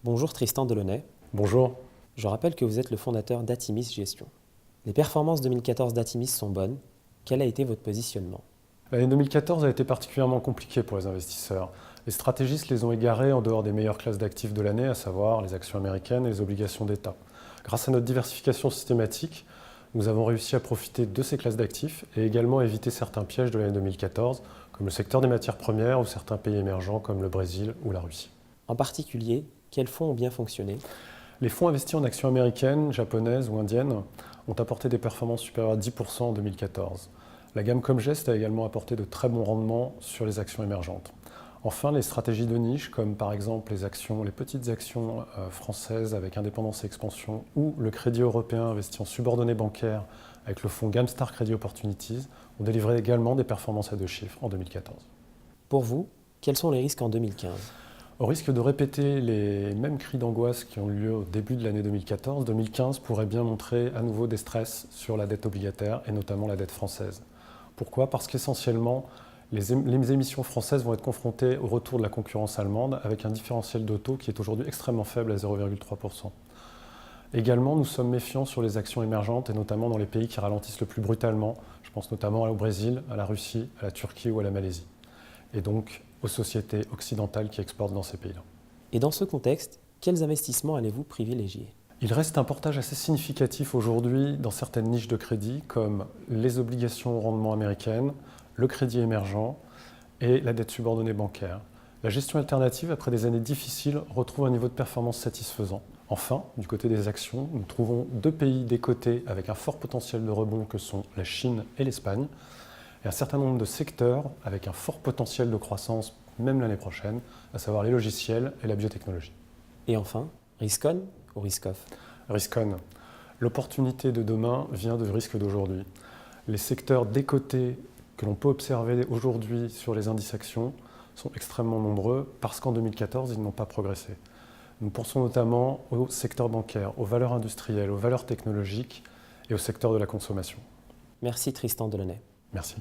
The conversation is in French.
Bonjour Tristan Delaunay. Bonjour. Je rappelle que vous êtes le fondateur d'Atimis Gestion. Les performances 2014 d'Atimis sont bonnes. Quel a été votre positionnement? L'année 2014 a été particulièrement compliquée pour les investisseurs. Les stratégistes les ont égarés en dehors des meilleures classes d'actifs de l'année, à savoir les actions américaines et les obligations d'État. Grâce à notre diversification systématique, nous avons réussi à profiter de ces classes d'actifs et également à éviter certains pièges de l'année 2014, comme le secteur des matières premières ou certains pays émergents comme le Brésil ou la Russie. En particulier, quels fonds ont bien fonctionné? Les fonds investis en actions américaines, japonaises ou indiennes ont apporté des performances supérieures à 10% en 2014. La gamme Comgest a également apporté de très bons rendements sur les actions émergentes. Enfin, les stratégies de niche, comme par exemple les petites actions françaises avec indépendance et expansion, ou le crédit européen investi en subordonnées bancaires avec le fonds Gamstar Credit Opportunities, ont délivré également des performances à deux chiffres en 2014. Pour vous, quels sont les risques en 2015? Au risque de répéter les mêmes cris d'angoisse qui ont eu lieu au début de l'année 2014, 2015 pourrait bien montrer à nouveau des stress sur la dette obligataire et notamment la dette française. Pourquoi? Parce qu'essentiellement, les émissions françaises vont être confrontées au retour de la concurrence allemande avec un différentiel de taux qui est aujourd'hui extrêmement faible à 0,3%. Également, nous sommes méfiants sur les actions émergentes et notamment dans les pays qui ralentissent le plus brutalement. Je pense notamment au Brésil, à la Russie, à la Turquie ou à la Malaisie. Et donc aux sociétés occidentales qui exportent dans ces pays-là. Et dans ce contexte, quels investissements allez-vous privilégier? Il reste un portage assez significatif aujourd'hui dans certaines niches de crédit comme les obligations au rendement américaines, le crédit émergent et la dette subordonnée bancaire. La gestion alternative, après des années difficiles, retrouve un niveau de performance satisfaisant. Enfin, du côté des actions, nous trouvons deux pays décotés avec un fort potentiel de rebond que sont la Chine et l'Espagne, et un certain nombre de secteurs avec un fort potentiel de croissance, même l'année prochaine, à savoir les logiciels et la biotechnologie. Et enfin, risk-on ou risk-off? Risk-on. L'opportunité de demain vient du risque d'aujourd'hui. Les secteurs décotés que l'on peut observer aujourd'hui sur les indices actions sont extrêmement nombreux parce qu'en 2014, ils n'ont pas progressé. Nous pensons notamment au secteur bancaire, aux valeurs industrielles, aux valeurs technologiques et au secteur de la consommation. Merci Tristan Delaunay. Merci.